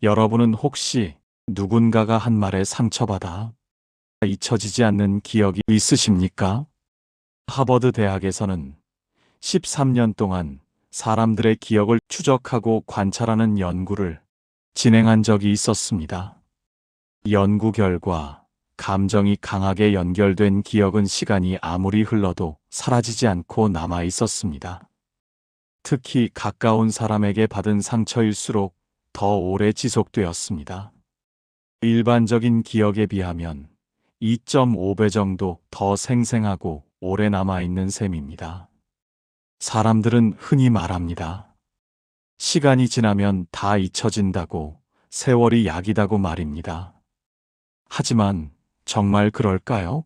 여러분은 혹시 누군가가 한 말에 상처받아 잊혀지지 않는 기억이 있으십니까? 하버드 대학에서는 13년 동안 사람들의 기억을 추적하고 관찰하는 연구를 진행한 적이 있었습니다. 연구 결과 감정이 강하게 연결된 기억은 시간이 아무리 흘러도 사라지지 않고 남아 있었습니다. 특히 가까운 사람에게 받은 상처일수록 더 오래 지속되었습니다. 일반적인 기억에 비하면 2.5배 정도 더 생생하고 오래 남아있는 셈입니다. 사람들은 흔히 말합니다. 시간이 지나면 다 잊혀진다고, 세월이 약이다고 말입니다. 하지만 정말 그럴까요?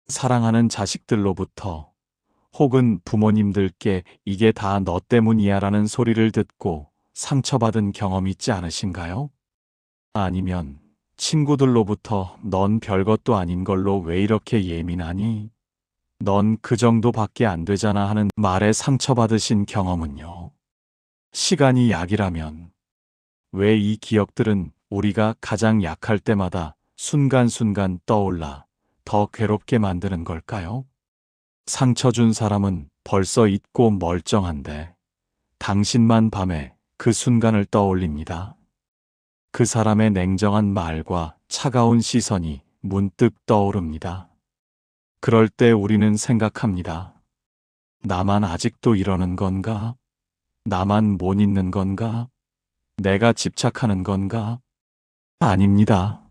사랑하는 자식들로부터 혹은 부모님들께 이게 다 너 때문이야 라는 소리를 듣고 상처받은 경험 있지 않으신가요? 아니면 친구들로부터 넌 별것도 아닌 걸로 왜 이렇게 예민하니? 넌 그 정도밖에 안 되잖아 하는 말에 상처받으신 경험은요? 시간이 약이라면 왜 이 기억들은 우리가 가장 약할 때마다 순간순간 떠올라 더 괴롭게 만드는 걸까요? 상처 준 사람은 벌써 잊고 멀쩡한데 당신만 밤에 그 순간을 떠올립니다. 그 사람의 냉정한 말과 차가운 시선이 문득 떠오릅니다. 그럴 때 우리는 생각합니다. 나만 아직도 이러는 건가? 나만 못 잊는 건가? 내가 집착하는 건가? 아닙니다.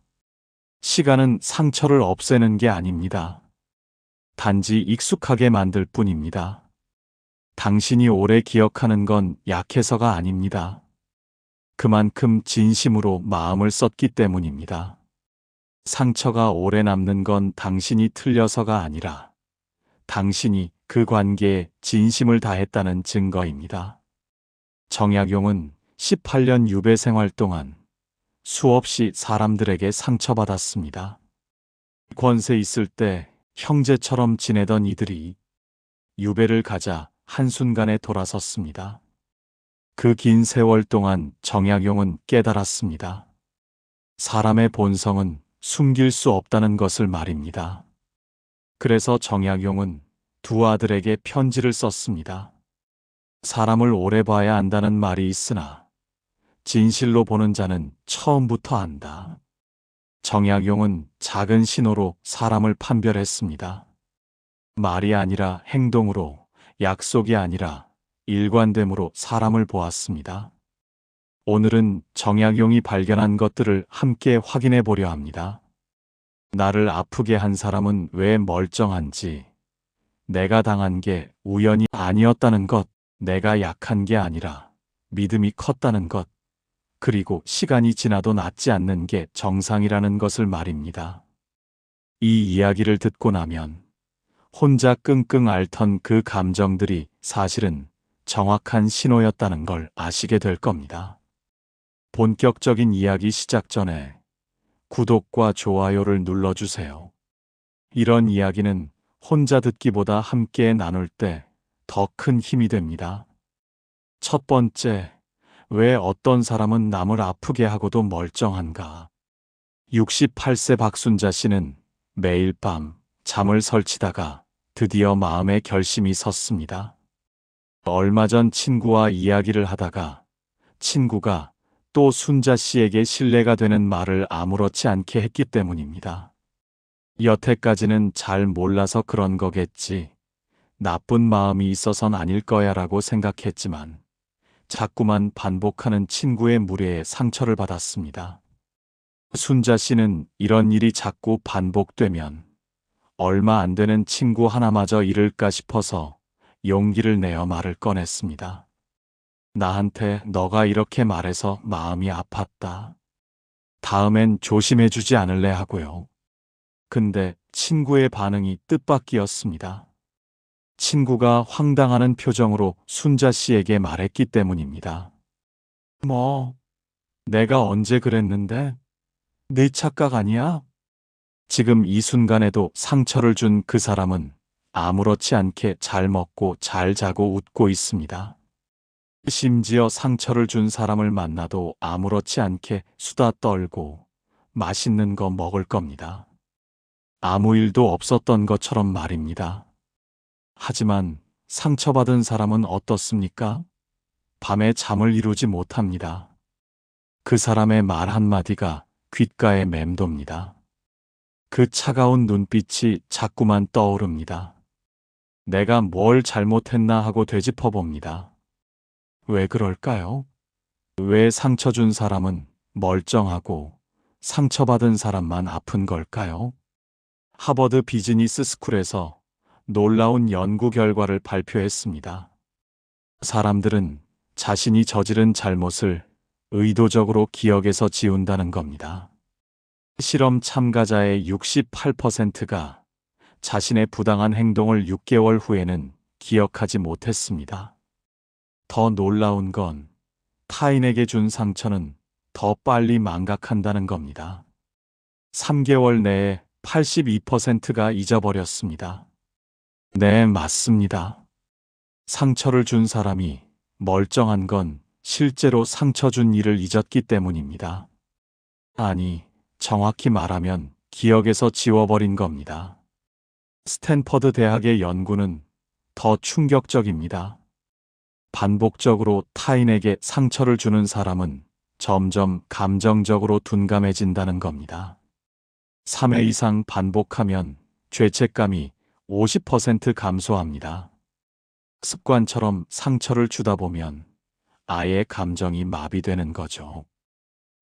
시간은 상처를 없애는 게 아닙니다. 단지 익숙하게 만들 뿐입니다. 당신이 오래 기억하는 건 약해서가 아닙니다. 그만큼 진심으로 마음을 썼기 때문입니다. 상처가 오래 남는 건 당신이 틀려서가 아니라 당신이 그 관계에 진심을 다했다는 증거입니다. 정약용은 18년 유배 생활 동안 수없이 사람들에게 상처받았습니다. 권세 있을 때 형제처럼 지내던 이들이 유배를 가자 한순간에 돌아섰습니다. 그 긴 세월 동안 정약용은 깨달았습니다. 사람의 본성은 숨길 수 없다는 것을 말입니다. 그래서 정약용은 두 아들에게 편지를 썼습니다. 사람을 오래 봐야 안다는 말이 있으나 진실로 보는 자는 처음부터 안다. 정약용은 작은 신호로 사람을 판별했습니다. 말이 아니라 행동으로, 약속이 아니라 일관됨으로 사람을 보았습니다. 오늘은 정약용이 발견한 것들을 함께 확인해 보려 합니다. 나를 아프게 한 사람은 왜 멀쩡한지, 내가 당한 게 우연이 아니었다는 것, 내가 약한 게 아니라 믿음이 컸다는 것, 그리고 시간이 지나도 낫지 않는 게 정상이라는 것을 말입니다. 이 이야기를 듣고 나면 혼자 끙끙 앓던 그 감정들이 사실은 정확한 신호였다는 걸 아시게 될 겁니다. 본격적인 이야기 시작 전에 구독과 좋아요를 눌러주세요. 이런 이야기는 혼자 듣기보다 함께 나눌 때 더 큰 힘이 됩니다. 첫 번째, 왜 어떤 사람은 남을 아프게 하고도 멀쩡한가? 68세 박순자 씨는 매일 밤 잠을 설치다가 드디어 마음의 결심이 섰습니다. 얼마 전 친구와 이야기를 하다가 친구가 또 순자 씨에게 신뢰가 되는 말을 아무렇지 않게 했기 때문입니다. 여태까지는 잘 몰라서 그런 거겠지. 나쁜 마음이 있어선 아닐 거야 라고 생각했지만 자꾸만 반복하는 친구의 무례에 상처를 받았습니다. 순자 씨는 이런 일이 자꾸 반복되면 얼마 안 되는 친구 하나마저 잃을까 싶어서 용기를 내어 말을 꺼냈습니다. 나한테 너가 이렇게 말해서 마음이 아팠다. 다음엔 조심해주지 않을래 하고요. 근데 친구의 반응이 뜻밖이었습니다. 친구가 황당하는 표정으로 순자 씨에게 말했기 때문입니다. 뭐, 내가 언제 그랬는데? 내 착각 아니야? 지금 이 순간에도 상처를 준 그 사람은 아무렇지 않게 잘 먹고 잘 자고 웃고 있습니다. 심지어 상처를 준 사람을 만나도 아무렇지 않게 수다 떨고 맛있는 거 먹을 겁니다. 아무 일도 없었던 것처럼 말입니다. 하지만 상처받은 사람은 어떻습니까? 밤에 잠을 이루지 못합니다. 그 사람의 말 한마디가 귓가에 맴돕니다. 그 차가운 눈빛이 자꾸만 떠오릅니다. 내가 뭘 잘못했나 하고 되짚어 봅니다. 왜 그럴까요? 왜 상처 준 사람은 멀쩡하고 상처받은 사람만 아픈 걸까요? 하버드 비즈니스 스쿨에서 놀라운 연구 결과를 발표했습니다. 사람들은 자신이 저지른 잘못을 의도적으로 기억에서 지운다는 겁니다. 실험 참가자의 68%가 자신의 부당한 행동을 6개월 후에는 기억하지 못했습니다. 더 놀라운 건 타인에게 준 상처는 더 빨리 망각한다는 겁니다. 3개월 내에 82%가 잊어버렸습니다. 네, 맞습니다. 상처를 준 사람이 멀쩡한 건 실제로 상처 준 일을 잊었기 때문입니다. 아니, 정확히 말하면 기억에서 지워버린 겁니다. 스탠퍼드 대학의 연구는 더 충격적입니다. 반복적으로 타인에게 상처를 주는 사람은 점점 감정적으로 둔감해진다는 겁니다. 3회 이상 반복하면 죄책감이 50% 감소합니다. 습관처럼 상처를 주다 보면 아예 감정이 마비되는 거죠.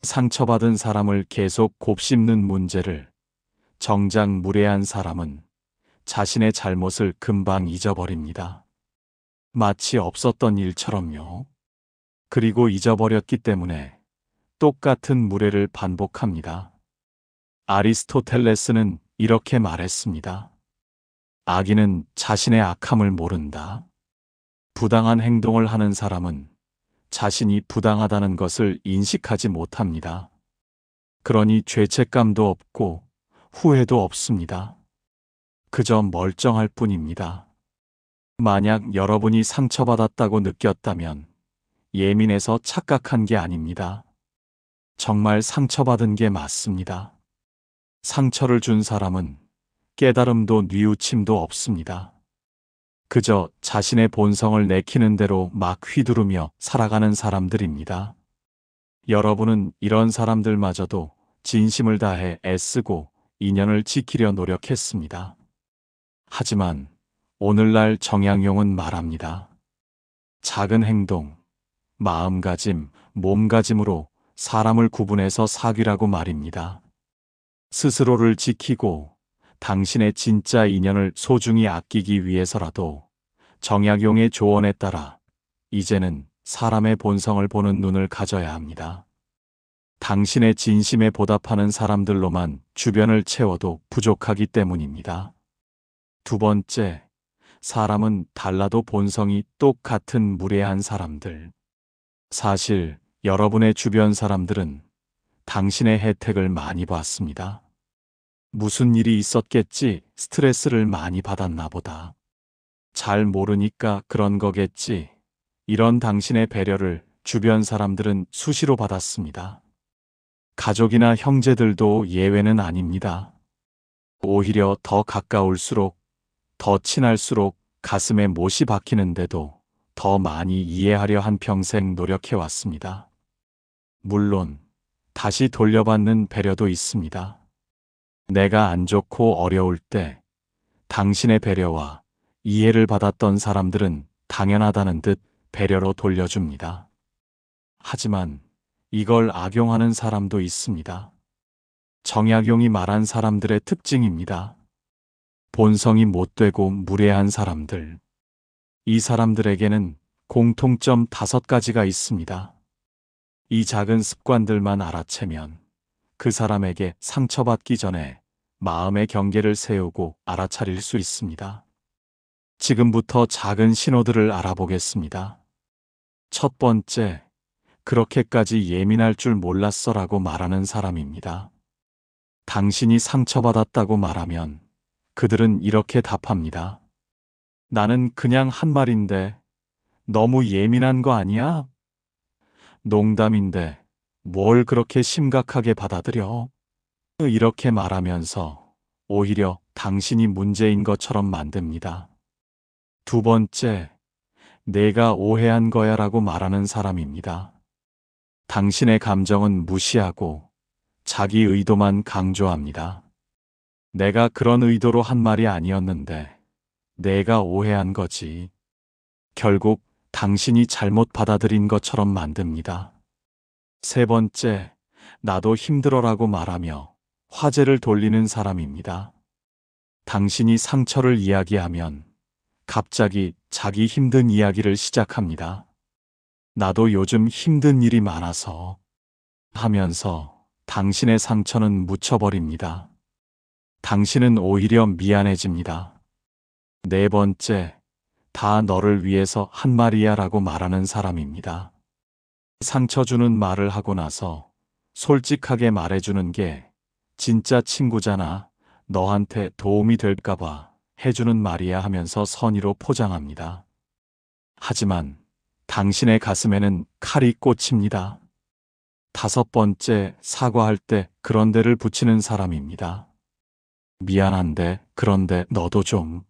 상처받은 사람을 계속 곱씹는 문제를 정작 무례한 사람은 자신의 잘못을 금방 잊어버립니다. 마치 없었던 일처럼요. 그리고 잊어버렸기 때문에 똑같은 무례를 반복합니다. 아리스토텔레스는 이렇게 말했습니다. 악인은 자신의 악함을 모른다. 부당한 행동을 하는 사람은 자신이 부당하다는 것을 인식하지 못합니다. 그러니 죄책감도 없고 후회도 없습니다. 그저 멀쩡할 뿐입니다. 만약 여러분이 상처받았다고 느꼈다면 예민해서 착각한 게 아닙니다. 정말 상처받은 게 맞습니다. 상처를 준 사람은 깨달음도 뉘우침도 없습니다. 그저 자신의 본성을 내키는 대로 막 휘두르며 살아가는 사람들입니다. 여러분은 이런 사람들마저도 진심을 다해 애쓰고 인연을 지키려 노력했습니다. 하지만 오늘날 정약용은 말합니다. 작은 행동, 마음가짐, 몸가짐으로 사람을 구분해서 사귀라고 말입니다. 스스로를 지키고 당신의 진짜 인연을 소중히 아끼기 위해서라도 정약용의 조언에 따라 이제는 사람의 본성을 보는 눈을 가져야 합니다. 당신의 진심에 보답하는 사람들로만 주변을 채워도 부족하기 때문입니다. 두 번째, 사람은 달라도 본성이 똑같은 무례한 사람들. 사실 여러분의 주변 사람들은 당신의 혜택을 많이 봤습니다. 무슨 일이 있었겠지, 스트레스를 많이 받았나 보다. 잘 모르니까 그런 거겠지. 이런 당신의 배려를 주변 사람들은 수시로 받았습니다. 가족이나 형제들도 예외는 아닙니다. 오히려 더 가까울수록, 더 친할수록 가슴에 못이 박히는데도 더 많이 이해하려 한평생 노력해왔습니다. 물론 다시 돌려받는 배려도 있습니다. 내가 안 좋고 어려울 때 당신의 배려와 이해를 받았던 사람들은 당연하다는 듯 배려로 돌려줍니다. 하지만 이걸 악용하는 사람도 있습니다. 정약용이 말한 사람들의 특징입니다. 본성이 못되고 무례한 사람들. 이 사람들에게는 공통점 5가지가 있습니다. 이 작은 습관들만 알아채면 그 사람에게 상처받기 전에 마음의 경계를 세우고 알아차릴 수 있습니다. 지금부터 작은 신호들을 알아보겠습니다. 첫 번째, 그렇게까지 예민할 줄 몰랐어라고 말하는 사람입니다. 당신이 상처받았다고 말하면 그들은 이렇게 답합니다. 나는 그냥 한 말인데, 너무 예민한 거 아니야? 농담인데 뭘 그렇게 심각하게 받아들여? 이렇게 말하면서 오히려 당신이 문제인 것처럼 만듭니다. 두 번째, 내가 오해한 거야라고 말하는 사람입니다. 당신의 감정은 무시하고 자기 의도만 강조합니다. 내가 그런 의도로 한 말이 아니었는데 내가 오해한 거지. 결국 당신이 잘못 받아들인 것처럼 만듭니다. 세 번째, 나도 힘들어라고 말하며 화제를 돌리는 사람입니다. 당신이 상처를 이야기하면 갑자기 자기 힘든 이야기를 시작합니다. 나도 요즘 힘든 일이 많아서 하면서 당신의 상처는 묻혀버립니다. 당신은 오히려 미안해집니다. 네 번째, 다 너를 위해서 한 말이야 라고 말하는 사람입니다. 상처 주는 말을 하고 나서 솔직하게 말해주는 게 진짜 친구잖아. 너한테 도움이 될까봐 해주는 말이야 하면서 선의로 포장합니다. 하지만 당신의 가슴에는 칼이 꽂힙니다. 다섯 번째, 사과할 때 그런 데를 붙이는 사람입니다. 미안한데, 그런데 너도 좀.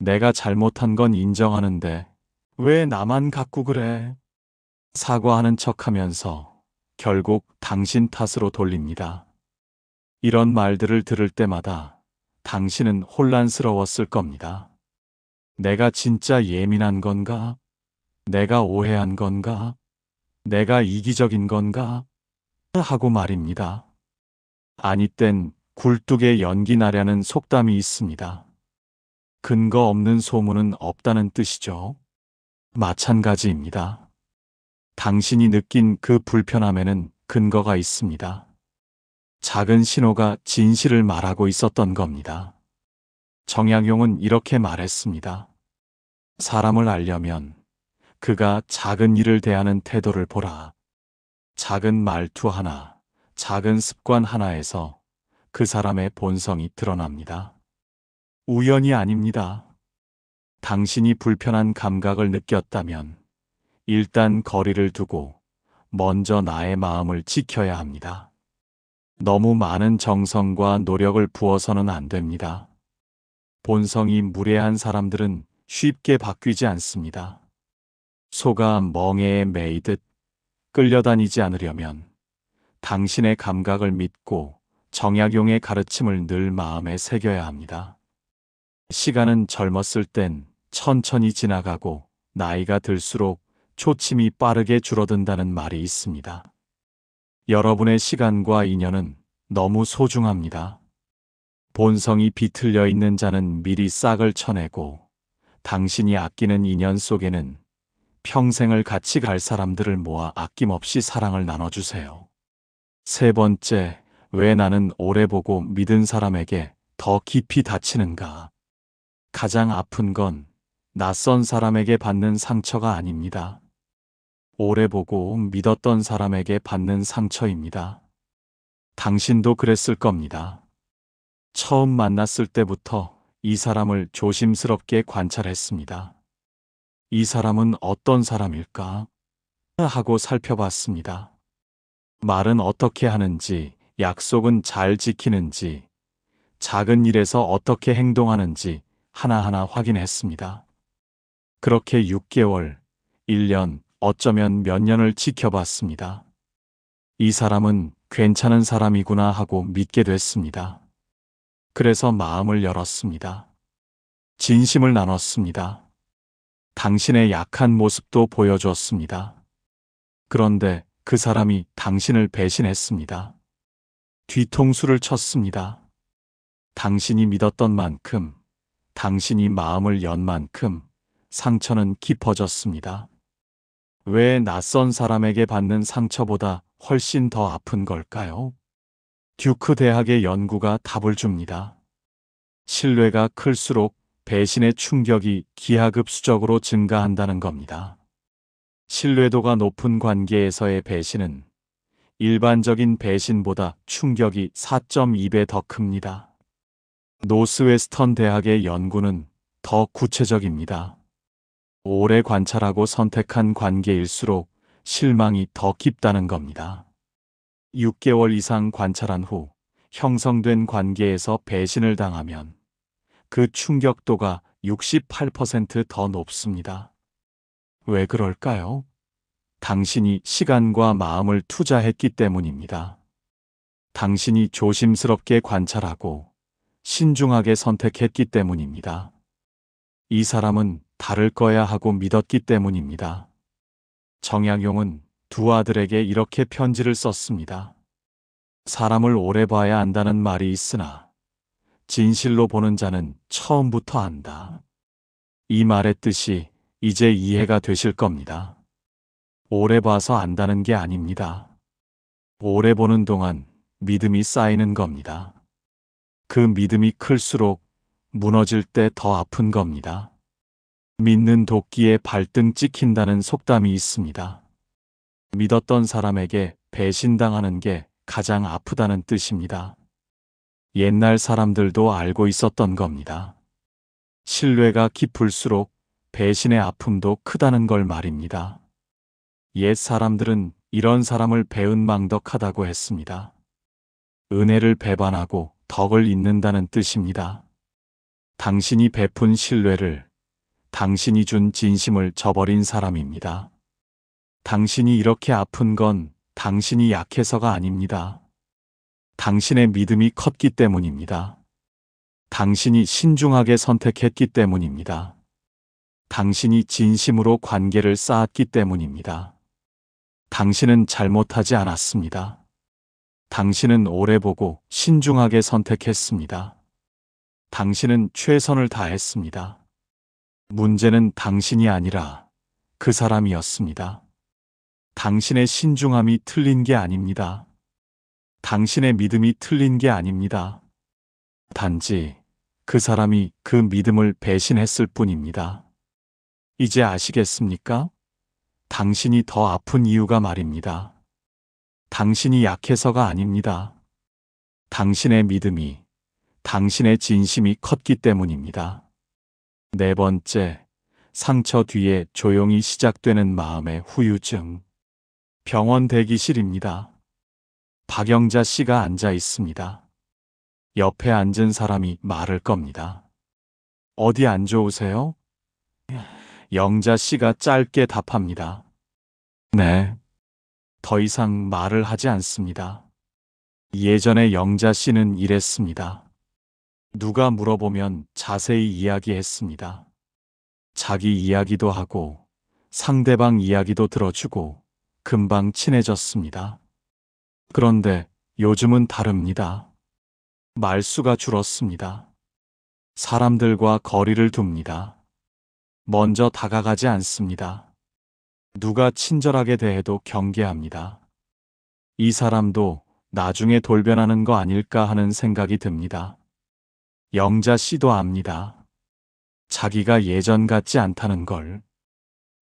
내가 잘못한 건 인정하는데 왜 나만 갖고 그래? 사과하는 척하면서 결국 당신 탓으로 돌립니다. 이런 말들을 들을 때마다 당신은 혼란스러웠을 겁니다. 내가 진짜 예민한 건가? 내가 오해한 건가? 내가 이기적인 건가? 하고 말입니다. 아니 땐 굴뚝에 연기 나려는 속담이 있습니다. 근거 없는 소문은 없다는 뜻이죠. 마찬가지입니다. 당신이 느낀 그 불편함에는 근거가 있습니다. 작은 신호가 진실을 말하고 있었던 겁니다. 정약용은 이렇게 말했습니다. 사람을 알려면 그가 작은 일을 대하는 태도를 보라. 작은 말투 하나, 작은 습관 하나에서 그 사람의 본성이 드러납니다. 우연이 아닙니다. 당신이 불편한 감각을 느꼈다면 일단 거리를 두고 먼저 나의 마음을 지켜야 합니다. 너무 많은 정성과 노력을 부어서는 안 됩니다. 본성이 무례한 사람들은 쉽게 바뀌지 않습니다. 소가 멍에에 매이듯 끌려다니지 않으려면 당신의 감각을 믿고 정약용의 가르침을 늘 마음에 새겨야 합니다. 시간은 젊었을 땐 천천히 지나가고 나이가 들수록 초침이 빠르게 줄어든다는 말이 있습니다. 여러분의 시간과 인연은 너무 소중합니다. 본성이 비틀려 있는 자는 미리 싹을 쳐내고 당신이 아끼는 인연 속에는 평생을 같이 갈 사람들을 모아 아낌없이 사랑을 나눠주세요. 세 번째, 왜 나는 오래 보고 믿은 사람에게 더 깊이 다치는가? 가장 아픈 건 낯선 사람에게 받는 상처가 아닙니다. 오래 보고 믿었던 사람에게 받는 상처입니다. 당신도 그랬을 겁니다. 처음 만났을 때부터 이 사람을 조심스럽게 관찰했습니다. 이 사람은 어떤 사람일까? 하고 살펴봤습니다. 말은 어떻게 하는지, 약속은 잘 지키는지, 작은 일에서 어떻게 행동하는지 하나하나 확인했습니다. 그렇게 6개월, 1년, 어쩌면 몇 년을 지켜봤습니다. 이 사람은 괜찮은 사람이구나 하고 믿게 됐습니다. 그래서 마음을 열었습니다. 진심을 나눴습니다. 당신의 약한 모습도 보여줬습니다. 그런데 그 사람이 당신을 배신했습니다. 뒤통수를 쳤습니다. 당신이 믿었던 만큼, 당신이 마음을 연 만큼 상처는 깊어졌습니다. 왜 낯선 사람에게 받는 상처보다 훨씬 더 아픈 걸까요? 듀크 대학의 연구가 답을 줍니다. 신뢰가 클수록 배신의 충격이 기하급수적으로 증가한다는 겁니다. 신뢰도가 높은 관계에서의 배신은 일반적인 배신보다 충격이 4.2배 더 큽니다. 노스웨스턴 대학의 연구는 더 구체적입니다. 오래 관찰하고 선택한 관계일수록 실망이 더 깊다는 겁니다. 6개월 이상 관찰한 후 형성된 관계에서 배신을 당하면 그 충격도가 68%더 높습니다. 왜 그럴까요? 당신이 시간과 마음을 투자했기 때문입니다. 당신이 조심스럽게 관찰하고 신중하게 선택했기 때문입니다. 이 사람은 다를 거야 하고 믿었기 때문입니다. 정약용은 두 아들에게 이렇게 편지를 썼습니다. 사람을 오래 봐야 안다는 말이 있으나 진실로 보는 자는 처음부터 안다. 이 말의 뜻이 이제 이해가 되실 겁니다. 오래 봐서 안다는 게 아닙니다. 오래 보는 동안 믿음이 쌓이는 겁니다. 그 믿음이 클수록 무너질 때 더 아픈 겁니다. 믿는 도끼에 발등 찍힌다는 속담이 있습니다. 믿었던 사람에게 배신당하는 게 가장 아프다는 뜻입니다. 옛날 사람들도 알고 있었던 겁니다. 신뢰가 깊을수록 배신의 아픔도 크다는 걸 말입니다. 옛 사람들은 이런 사람을 배은망덕하다고 했습니다. 은혜를 배반하고 덕을 잇는다는 뜻입니다. 당신이 베푼 신뢰를, 당신이 준 진심을 저버린 사람입니다. 당신이 이렇게 아픈 건 당신이 약해서가 아닙니다. 당신의 믿음이 컸기 때문입니다. 당신이 신중하게 선택했기 때문입니다. 당신이 진심으로 관계를 쌓았기 때문입니다. 당신은 잘못하지 않았습니다. 당신은 오래 보고 신중하게 선택했습니다. 당신은 최선을 다했습니다. 문제는 당신이 아니라 그 사람이었습니다. 당신의 신중함이 틀린 게 아닙니다. 당신의 믿음이 틀린 게 아닙니다. 단지 그 사람이 그 믿음을 배신했을 뿐입니다. 이제 아시겠습니까? 당신이 더 아픈 이유가 말입니다. 당신이 약해서가 아닙니다. 당신의 믿음이, 당신의 진심이 컸기 때문입니다. 네 번째, 상처 뒤에 조용히 시작되는 마음의 후유증. 병원 대기실입니다. 박영자 씨가 앉아 있습니다. 옆에 앉은 사람이 말을 겁니다. 어디 안 좋으세요? 영자 씨가 짧게 답합니다. 네. 더 이상 말을 하지 않습니다. 예전에 영자 씨는 이랬습니다. 누가 물어보면 자세히 이야기했습니다. 자기 이야기도 하고 상대방 이야기도 들어주고 금방 친해졌습니다. 그런데 요즘은 다릅니다. 말수가 줄었습니다. 사람들과 거리를 둡니다. 먼저 다가가지 않습니다. 누가 친절하게 대해도 경계합니다. 이 사람도 나중에 돌변하는 거 아닐까 하는 생각이 듭니다. 영자 씨도 압니다. 자기가 예전 같지 않다는 걸,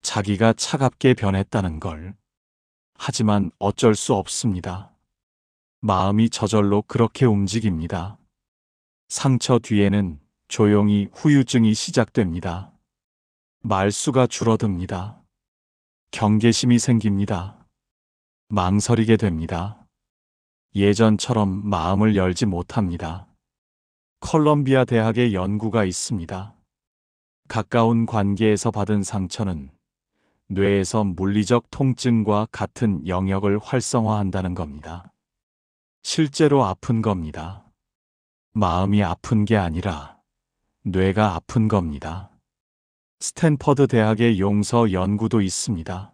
자기가 차갑게 변했다는 걸. 하지만 어쩔 수 없습니다. 마음이 저절로 그렇게 움직입니다. 상처 뒤에는 조용히 후유증이 시작됩니다. 말수가 줄어듭니다. 경계심이 생깁니다. 망설이게 됩니다. 예전처럼 마음을 열지 못합니다. 컬럼비아 대학의 연구가 있습니다. 가까운 관계에서 받은 상처는 뇌에서 물리적 통증과 같은 영역을 활성화한다는 겁니다. 실제로 아픈 겁니다. 마음이 아픈 게 아니라 뇌가 아픈 겁니다. 스탠퍼드 대학의 용서 연구도 있습니다.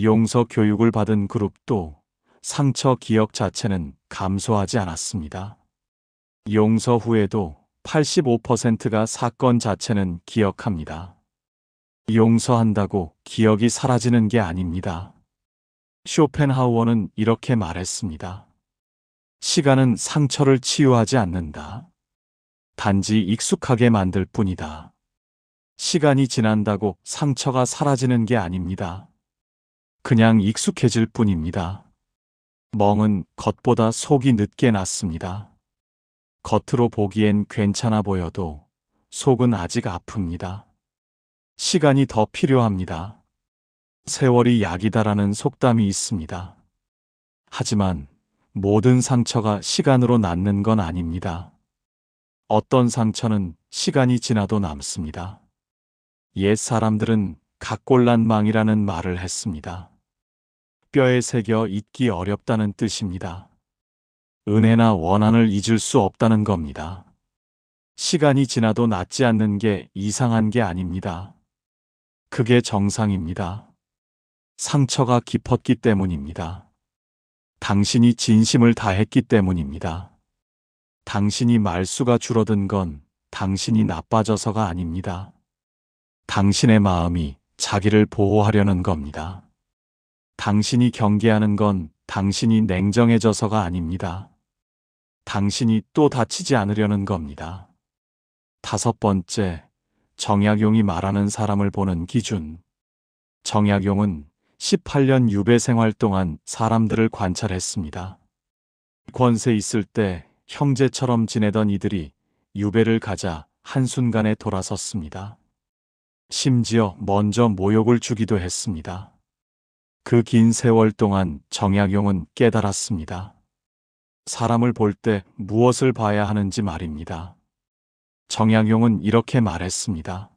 용서 교육을 받은 그룹도 상처 기억 자체는 감소하지 않았습니다. 용서 후에도 85%가 사건 자체는 기억합니다. 용서한다고 기억이 사라지는 게 아닙니다. 쇼펜하우어는 이렇게 말했습니다. 시간은 상처를 치유하지 않는다. 단지 익숙하게 만들 뿐이다. 시간이 지난다고 상처가 사라지는 게 아닙니다. 그냥 익숙해질 뿐입니다. 멍은 겉보다 속이 늦게 났습니다. 겉으로 보기엔 괜찮아 보여도 속은 아직 아픕니다. 시간이 더 필요합니다. 세월이 약이다라는 속담이 있습니다. 하지만 모든 상처가 시간으로 낫는 건 아닙니다. 어떤 상처는 시간이 지나도 남습니다. 옛 사람들은 각골난망이라는 말을 했습니다. 뼈에 새겨 잊기 어렵다는 뜻입니다. 은혜나 원한을 잊을 수 없다는 겁니다. 시간이 지나도 낫지 않는 게 이상한 게 아닙니다. 그게 정상입니다. 상처가 깊었기 때문입니다. 당신이 진심을 다했기 때문입니다. 당신이 말수가 줄어든 건 당신이 나빠져서가 아닙니다. 당신의 마음이 자기를 보호하려는 겁니다. 당신이 경계하는 건 당신이 냉정해져서가 아닙니다. 당신이 또 다치지 않으려는 겁니다. 5번째, 정약용이 말하는 사람을 보는 기준. 정약용은 18년 유배 생활 동안 사람들을 관찰했습니다. 권세 있을 때 형제처럼 지내던 이들이 유배를 가자 한순간에 돌아섰습니다. 심지어 먼저 모욕을 주기도 했습니다. 그 긴 세월 동안 정약용은 깨달았습니다. 사람을 볼 때 무엇을 봐야 하는지 말입니다. 정약용은 이렇게 말했습니다.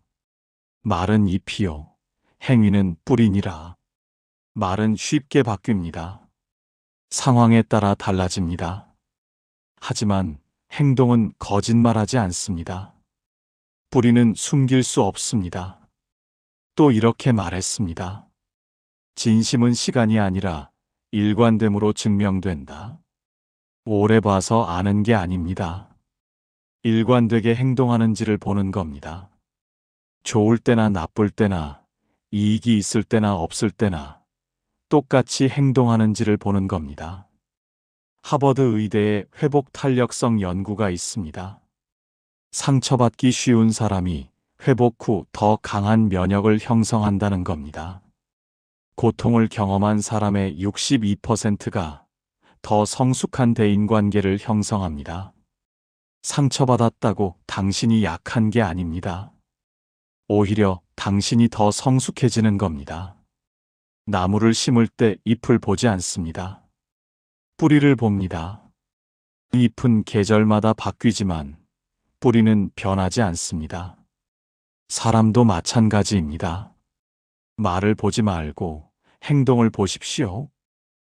말은 잎이요, 행위는 뿌리니라. 말은 쉽게 바뀝니다. 상황에 따라 달라집니다. 하지만 행동은 거짓말하지 않습니다. 뿌리는 숨길 수 없습니다. 또 이렇게 말했습니다. 진심은 시간이 아니라 일관됨으로 증명된다. 오래 봐서 아는 게 아닙니다. 일관되게 행동하는지를 보는 겁니다. 좋을 때나 나쁠 때나 이익이 있을 때나 없을 때나 똑같이 행동하는지를 보는 겁니다. 하버드 의대에 회복 탄력성 연구가 있습니다. 상처받기 쉬운 사람이 회복 후 더 강한 면역을 형성한다는 겁니다. 고통을 경험한 사람의 62%가 더 성숙한 대인관계를 형성합니다. 상처받았다고 당신이 약한 게 아닙니다. 오히려 당신이 더 성숙해지는 겁니다. 나무를 심을 때 잎을 보지 않습니다. 뿌리를 봅니다. 잎은 계절마다 바뀌지만 뿌리는 변하지 않습니다. 사람도 마찬가지입니다. 말을 보지 말고 행동을 보십시오.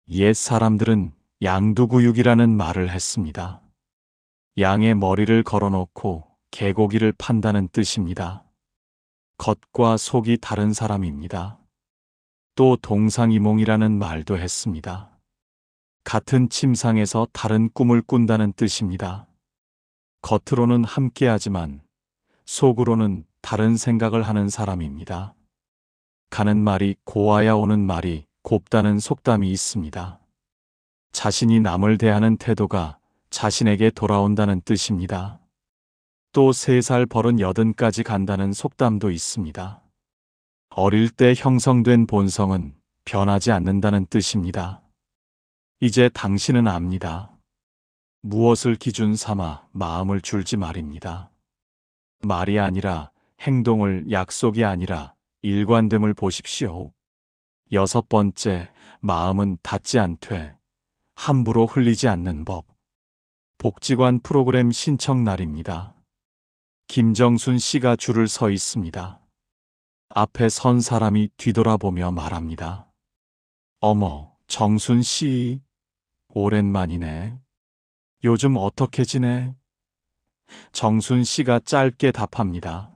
옛 사람들은 양두구육이라는 말을 했습니다. 양의 머리를 걸어놓고 개고기를 판다는 뜻입니다. 겉과 속이 다른 사람입니다. 또 동상이몽이라는 말도 했습니다. 같은 침상에서 다른 꿈을 꾼다는 뜻입니다. 겉으로는 함께하지만 속으로는 다른 생각을 하는 사람입니다. 가는 말이 고와야 오는 말이 곱다는 속담이 있습니다. 자신이 남을 대하는 태도가 자신에게 돌아온다는 뜻입니다. 또 3살 버른 80까지 간다는 속담도 있습니다. 어릴 때 형성된 본성은 변하지 않는다는 뜻입니다. 이제 당신은 압니다. 무엇을 기준 삼아 마음을 줄지 말입니다. 말이 아니라 행동을, 약속이 아니라 일관됨을 보십시오. 6번째, 마음은 닿지 않되 함부로 흘리지 않는 법. 복지관 프로그램 신청 날입니다. 김정순 씨가 줄을 서 있습니다. 앞에 선 사람이 뒤돌아보며 말합니다. 어머, 정순 씨, 오랜만이네. 요즘 어떻게 지내? 정순 씨가 짧게 답합니다.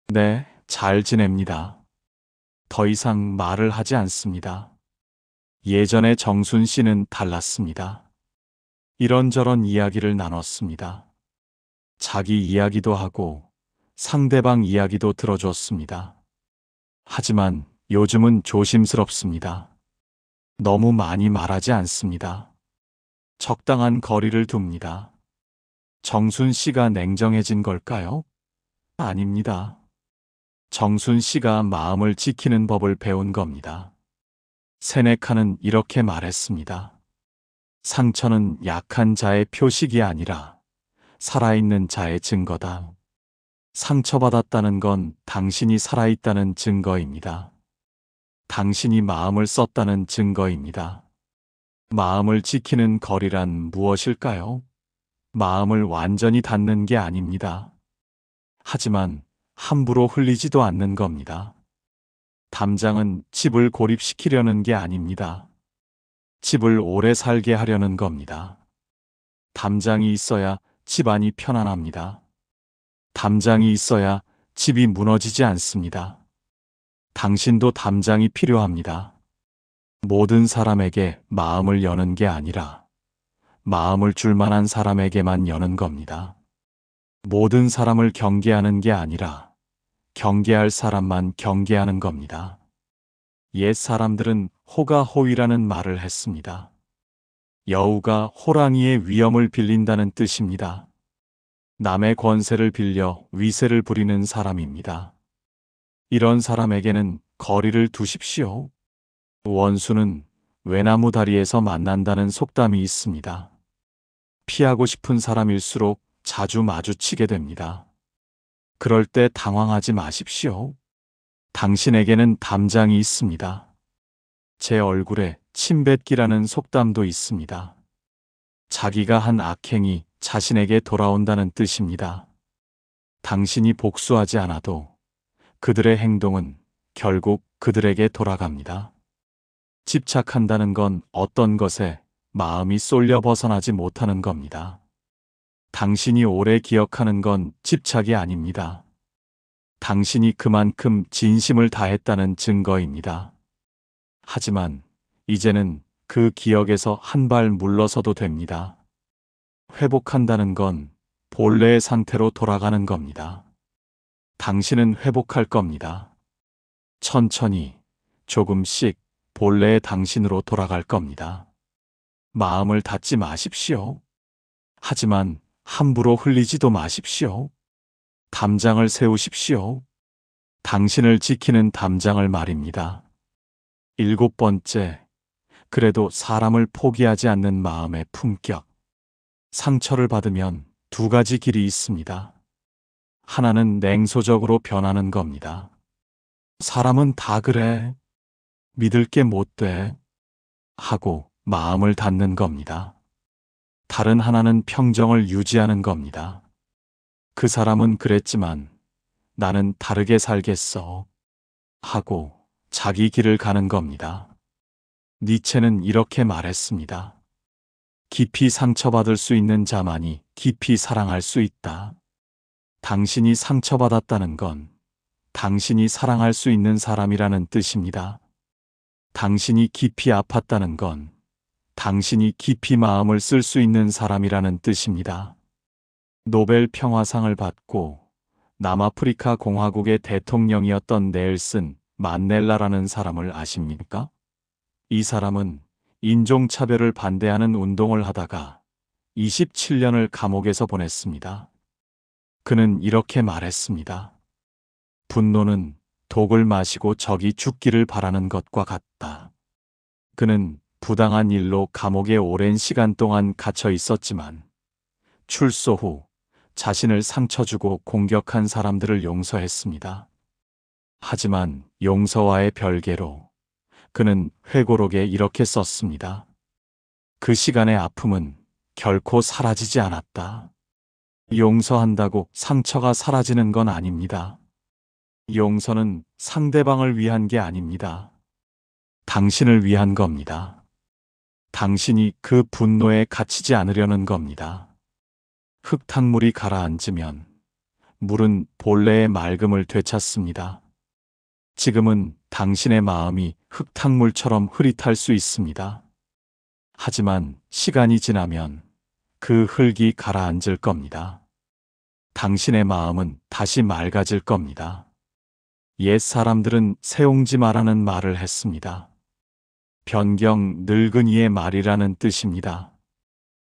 네, 잘 지냅니다. 더 이상 말을 하지 않습니다. 예전에 정순 씨는 달랐습니다. 이런저런 이야기를 나눴습니다. 자기 이야기도 하고 상대방 이야기도 들어줬습니다. 하지만 요즘은 조심스럽습니다. 너무 많이 말하지 않습니다. 적당한 거리를 둡니다. 정순 씨가 냉정해진 걸까요? 아닙니다. 정순 씨가 마음을 지키는 법을 배운 겁니다. 세네카는 이렇게 말했습니다. 상처는 약한 자의 표식이 아니라 살아있는 자의 증거다. 상처받았다는 건 당신이 살아있다는 증거입니다. 당신이 마음을 썼다는 증거입니다. 마음을 지키는 거리란 무엇일까요? 마음을 완전히 닫는 게 아닙니다. 하지만 함부로 흘리지도 않는 겁니다. 담장은 집을 고립시키려는 게 아닙니다. 집을 오래 살게 하려는 겁니다. 담장이 있어야 집안이 편안합니다. 담장이 있어야 집이 무너지지 않습니다. 당신도 담장이 필요합니다. 모든 사람에게 마음을 여는 게 아니라 마음을 줄 만한 사람에게만 여는 겁니다. 모든 사람을 경계하는 게 아니라 경계할 사람만 경계하는 겁니다. 옛 사람들은 호가호위라는 말을 했습니다. 여우가 호랑이의 위엄을 빌린다는 뜻입니다. 남의 권세를 빌려 위세를 부리는 사람입니다. 이런 사람에게는 거리를 두십시오. 원수는 외나무 다리에서 만난다는 속담이 있습니다. 피하고 싶은 사람일수록 자주 마주치게 됩니다. 그럴 때 당황하지 마십시오. 당신에게는 담장이 있습니다. 제 얼굴에 침 뱉기라는 속담도 있습니다. 자기가 한 악행이 자신에게 돌아온다는 뜻입니다. 당신이 복수하지 않아도 그들의 행동은 결국 그들에게 돌아갑니다. 집착한다는 건 어떤 것에 마음이 쏠려 벗어나지 못하는 겁니다. 당신이 오래 기억하는 건 집착이 아닙니다. 당신이 그만큼 진심을 다했다는 증거입니다. 하지만 이제는 그 기억에서 한 발 물러서도 됩니다. 회복한다는 건 본래의 상태로 돌아가는 겁니다. 당신은 회복할 겁니다. 천천히, 조금씩 본래의 당신으로 돌아갈 겁니다. 마음을 닫지 마십시오. 하지만 함부로 흘리지도 마십시오. 담장을 세우십시오. 당신을 지키는 담장을 말입니다. 7번째, 그래도 사람을 포기하지 않는 마음의 품격. 상처를 받으면 두 가지 길이 있습니다. 하나는 냉소적으로 변하는 겁니다. 사람은 다 그래. 믿을 게 못 돼. 하고 마음을 닫는 겁니다. 다른 하나는 평정을 유지하는 겁니다. 그 사람은 그랬지만 나는 다르게 살겠어. 하고 자기 길을 가는 겁니다. 니체는 이렇게 말했습니다. 깊이 상처받을 수 있는 자만이 깊이 사랑할 수 있다. 당신이 상처받았다는 건 당신이 사랑할 수 있는 사람이라는 뜻입니다. 당신이 깊이 아팠다는 건 당신이 깊이 마음을 쓸 수 있는 사람이라는 뜻입니다. 노벨 평화상을 받고 남아프리카 공화국의 대통령이었던 넬슨 만델라라는 사람을 아십니까? 이 사람은 인종차별을 반대하는 운동을 하다가 27년을 감옥에서 보냈습니다. 그는 이렇게 말했습니다. 분노는 독을 마시고 적이 죽기를 바라는 것과 같다. 그는 부당한 일로 감옥에 오랜 시간 동안 갇혀 있었지만 출소 후 자신을 상처 주고 공격한 사람들을 용서했습니다. 하지만 용서와의 별개로 그는 회고록에 이렇게 썼습니다. 그 시간의 아픔은 결코 사라지지 않았다. 용서한다고 상처가 사라지는 건 아닙니다. 용서는 상대방을 위한 게 아닙니다. 당신을 위한 겁니다. 당신이 그 분노에 갇히지 않으려는 겁니다. 흙탕물이 가라앉으면 물은 본래의 맑음을 되찾습니다. 지금은 당신의 마음이 흙탕물처럼 흐릿할 수 있습니다. 하지만 시간이 지나면 그 흙이 가라앉을 겁니다. 당신의 마음은 다시 맑아질 겁니다. 옛 사람들은 세옹지 마라는 말을 했습니다. 변경 늙은이의 말이라는 뜻입니다.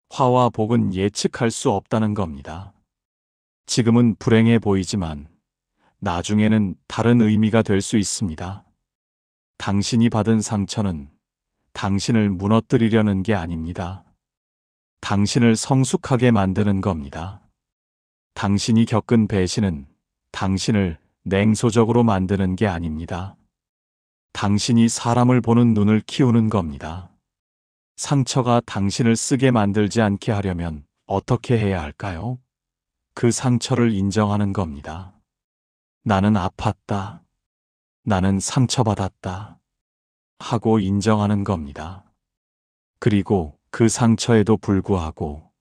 화와 복은 예측할 수 없다는 겁니다. 지금은 불행해 보이지만 나중에는 다른 의미가 될 수 있습니다. 당신이 받은 상처는 당신을 무너뜨리려는 게 아닙니다. 당신을 성숙하게 만드는 겁니다. 당신이 겪은 배신은 당신을 냉소적으로 만드는 게 아닙니다. 당신이 사람을 보는 눈을 키우는 겁니다. 상처가 당신을 쓰게 만들지 않게 하려면 어떻게 해야 할까요? 그 상처를 인정하는 겁니다. 나는 아팠다. 나는 상처받았다. 하고 인정하는 겁니다. 그리고 그 상처에도 불구하고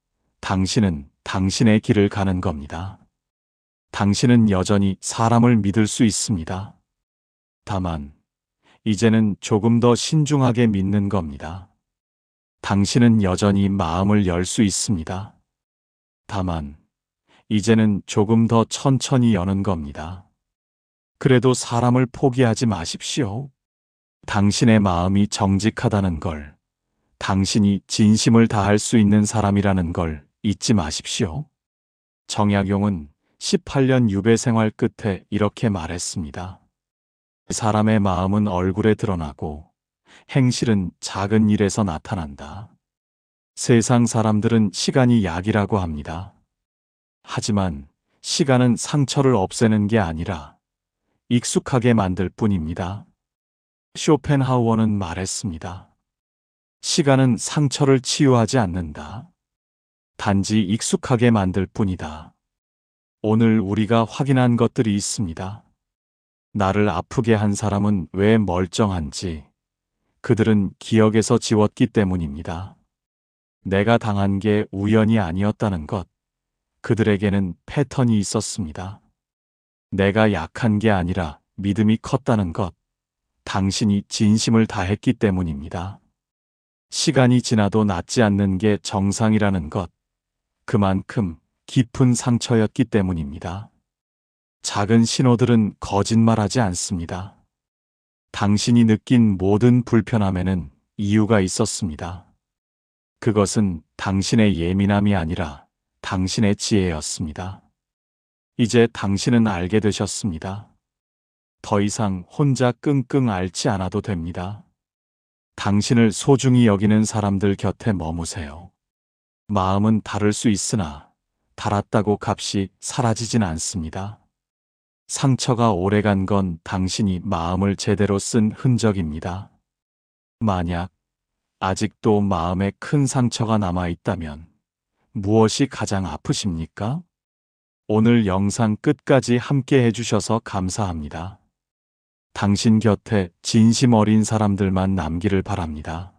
당신은 당신의 길을 가는 겁니다. 당신은 여전히 사람을 믿을 수 있습니다. 다만, 이제는 조금 더 신중하게 믿는 겁니다. 당신은 여전히 마음을 열 수 있습니다. 다만, 이제는 조금 더 천천히 여는 겁니다. 그래도 사람을 포기하지 마십시오. 당신의 마음이 정직하다는 걸, 당신이 진심을 다할 수 있는 사람이라는 걸 잊지 마십시오. 정약용은 18년 유배 생활 끝에 이렇게 말했습니다. 사람의 마음은 얼굴에 드러나고 행실은 작은 일에서 나타난다. 세상 사람들은 시간이 약이라고 합니다. 하지만 시간은 상처를 없애는 게 아니라 익숙하게 만들 뿐입니다. 쇼펜하우어는 말했습니다. 시간은 상처를 치유하지 않는다. 단지 익숙하게 만들 뿐이다. 오늘 우리가 확인한 것들이 있습니다. 나를 아프게 한 사람은 왜 멀쩡한지 그들은 기억에서 지웠기 때문입니다. 내가 당한 게 우연이 아니었다는 것, 그들에게는 패턴이 있었습니다. 내가 약한 게 아니라 믿음이 컸다는 것, 당신이 진심을 다했기 때문입니다. 시간이 지나도 낫지 않는 게 정상이라는 것, 그만큼 깊은 상처였기 때문입니다. 작은 신호들은 거짓말하지 않습니다. 당신이 느낀 모든 불편함에는 이유가 있었습니다. 그것은 당신의 예민함이 아니라 당신의 지혜였습니다. 이제 당신은 알게 되셨습니다. 더 이상 혼자 끙끙 앓지 않아도 됩니다. 당신을 소중히 여기는 사람들 곁에 머무세요. 마음은 다를 수 있으나 달았다고 값이 사라지진 않습니다. 상처가 오래간 건 당신이 마음을 제대로 쓴 흔적입니다. 만약 아직도 마음에 큰 상처가 남아 있다면 무엇이 가장 아프십니까? 오늘 영상 끝까지 함께 해주셔서 감사합니다. 당신 곁에 진심 어린 사람들만 남기를 바랍니다.